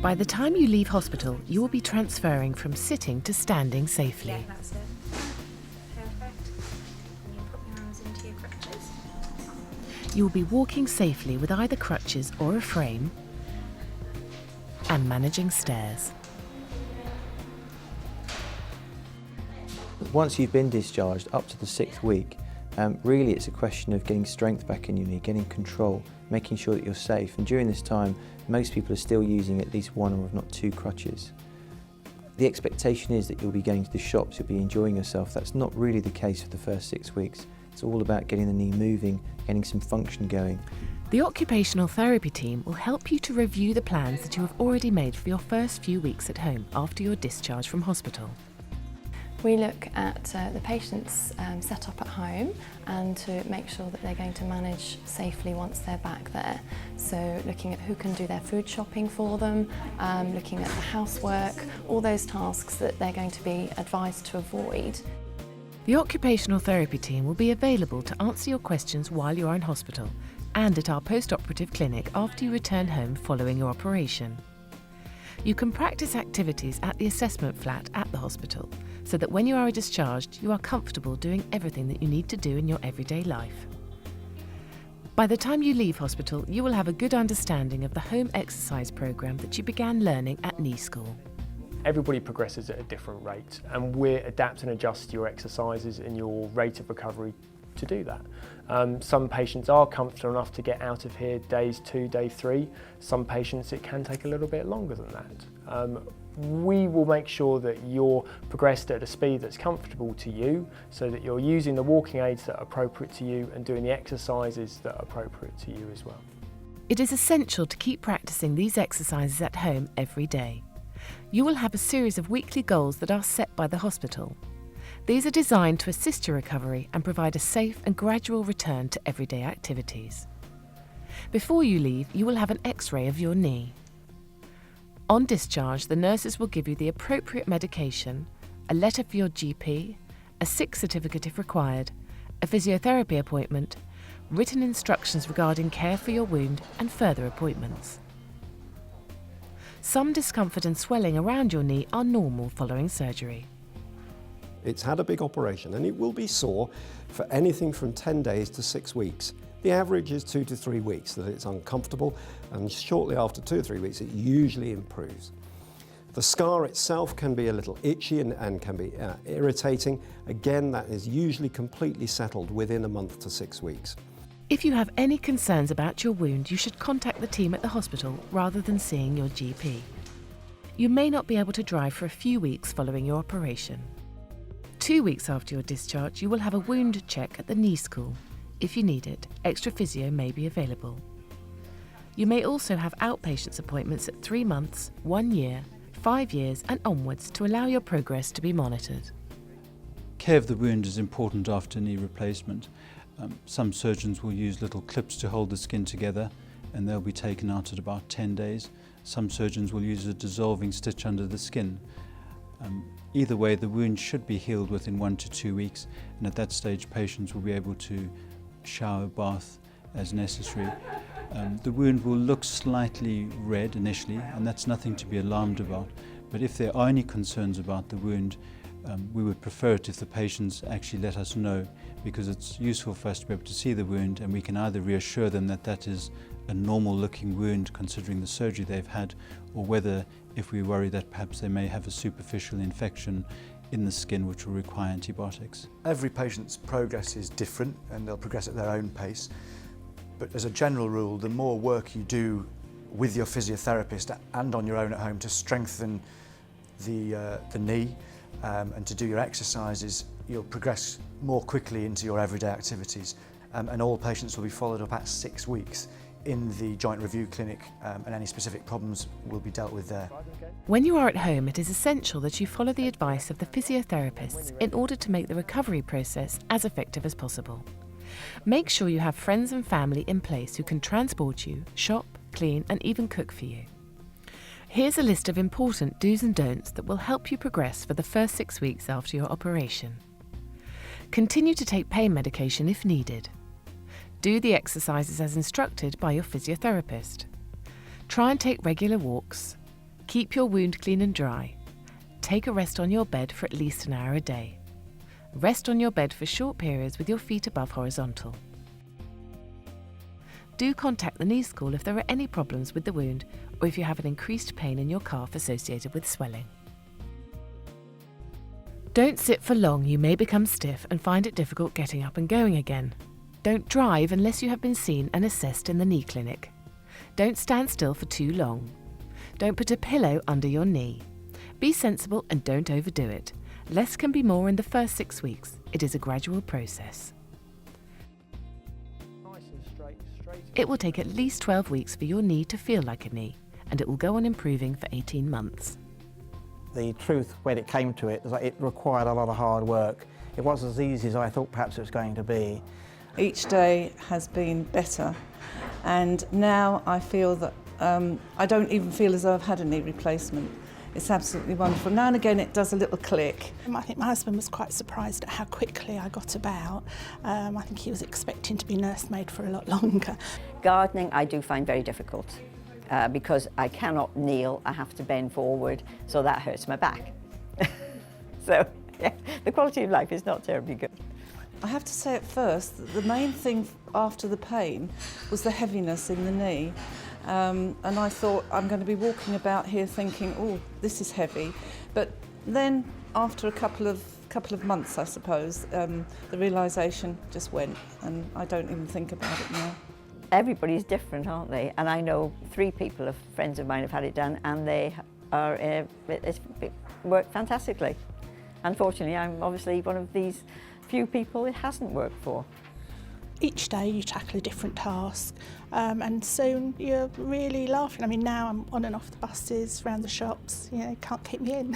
By the time you leave hospital, you will be transferring from sitting to standing safely. Yeah, that's it. Perfect. And you put your arms into your crutches. You will be walking safely with either crutches or a frame and managing stairs. Once you've been discharged up to the 6th week, really it's a question of getting strength back in your knee, getting control, making sure that you're safe. And during this time, most people are still using at least one or if not two crutches. The expectation is that you'll be going to the shops, you'll be enjoying yourself. That's not really the case for the first 6 weeks. It's all about getting the knee moving, getting some function going. The occupational therapy team will help you to review the plans that you have already made for your first few weeks at home after your discharge from hospital. We look at the patient's setup at home and to make sure that they're going to manage safely once they're back there. So looking at who can do their food shopping for them, looking at the housework, all those tasks that they're going to be advised to avoid. The occupational therapy team will be available to answer your questions while you are in hospital and at our post-operative clinic after you return home following your operation. You can practice activities at the assessment flat at the hospital so that when you are discharged, you are comfortable doing everything that you need to do in your everyday life. By the time you leave hospital, you will have a good understanding of the home exercise programme that you began learning at knee school. Everybody progresses at a different rate, and we adapt and adjust your exercises and your rate of recovery to do that. Some patients are comfortable enough to get out of here days 2, day 3. Some patients it can take a little bit longer than that. We will make sure that you're progressed at a speed that's comfortable to you, so that you're using the walking aids that are appropriate to you and doing the exercises that are appropriate to you as well. It is essential to keep practicing these exercises at home every day. You will have a series of weekly goals that are set by the hospital. These are designed to assist your recovery and provide a safe and gradual return to everyday activities. Before you leave, you will have an X-ray of your knee. On discharge, the nurses will give you the appropriate medication, a letter for your GP, a sick certificate if required, a physiotherapy appointment, written instructions regarding care for your wound and further appointments. Some discomfort and swelling around your knee are normal following surgery. It's had a big operation and it will be sore for anything from 10 days to 6 weeks. The average is 2 to 3 weeks that it's uncomfortable, and shortly after 2 or 3 weeks it usually improves. The scar itself can be a little itchy and can be irritating. Again, that is usually completely settled within a month to 6 weeks. If you have any concerns about your wound, you should contact the team at the hospital rather than seeing your GP. You may not be able to drive for a few weeks following your operation. 2 weeks after your discharge, you will have a wound check at the knee school. If you need it, extra physio may be available. You may also have outpatients appointments at 3 months, 1 year, 5 years and onwards to allow your progress to be monitored. Care of the wound is important after knee replacement. Some surgeons will use little clips to hold the skin together, and they'll be taken out at about 10 days. Some surgeons will use a dissolving stitch under the skin. Either way, the wound should be healed within 1 to 2 weeks, and at that stage patients will be able to shower, bath as necessary. The wound will look slightly red initially, and that's nothing to be alarmed about. But if there are any concerns about the wound, we would prefer it if the patients actually let us know, because it's useful for us to be able to see the wound, and we can either reassure them that that is a normal looking wound considering the surgery they've had, or whether if we worry that perhaps they may have a superficial infection in the skin which will require antibiotics. Every patient's progress is different and they'll progress at their own pace, but as a general rule, the more work you do with your physiotherapist and on your own at home to strengthen the knee and to do your exercises, you'll progress more quickly into your everyday activities, and all patients will be followed up at 6 weeks in the joint review clinic, and any specific problems will be dealt with there. When you are at home, it is essential that you follow the advice of the physiotherapists in order to make the recovery process as effective as possible. Make sure you have friends and family in place who can transport you, shop, clean and even cook for you. Here's a list of important do's and don'ts that will help you progress for the first 6 weeks after your operation. Continue to take pain medication if needed. Do the exercises as instructed by your physiotherapist. Try and take regular walks. Keep your wound clean and dry. Take a rest on your bed for at least an hour a day. Rest on your bed for short periods with your feet above horizontal. Do contact the knee school if there are any problems with the wound or if you have an increased pain in your calf associated with swelling. Don't sit for long, you may become stiff and find it difficult getting up and going again. Don't drive unless you have been seen and assessed in the knee clinic. Don't stand still for too long. Don't put a pillow under your knee. Be sensible and don't overdo it. Less can be more in the first 6 weeks. It is a gradual process. It will take at least 12 weeks for your knee to feel like a knee, and it will go on improving for 18 months. The truth, when it came to it, was that it required a lot of hard work. It wasn't as easy as I thought perhaps it was going to be. Each day has been better, and now I feel that I don't even feel as though I've had a knee replacement. It's absolutely wonderful. Now and again it does a little click. I think my husband was quite surprised at how quickly I got about. I think he was expecting to be nursemaid for a lot longer. Gardening I do find very difficult because I cannot kneel, I have to bend forward, so that hurts my back. So yeah, the quality of life is not terribly good. I have to say at first that the main thing after the pain was the heaviness in the knee. And I thought I'm going to be walking about here thinking, oh, this is heavy. But then after a couple of months, I suppose, the realisation just went, and I don't even think about it now. Everybody's different, aren't they? And I know 3 people, friends of mine, have had it done, and they are it worked fantastically. Unfortunately, I'm obviously one of these few people it hasn't worked for. Each day you tackle a different task, and soon you're really laughing. I mean, now I'm on and off the buses, around the shops, you know, can't keep me in.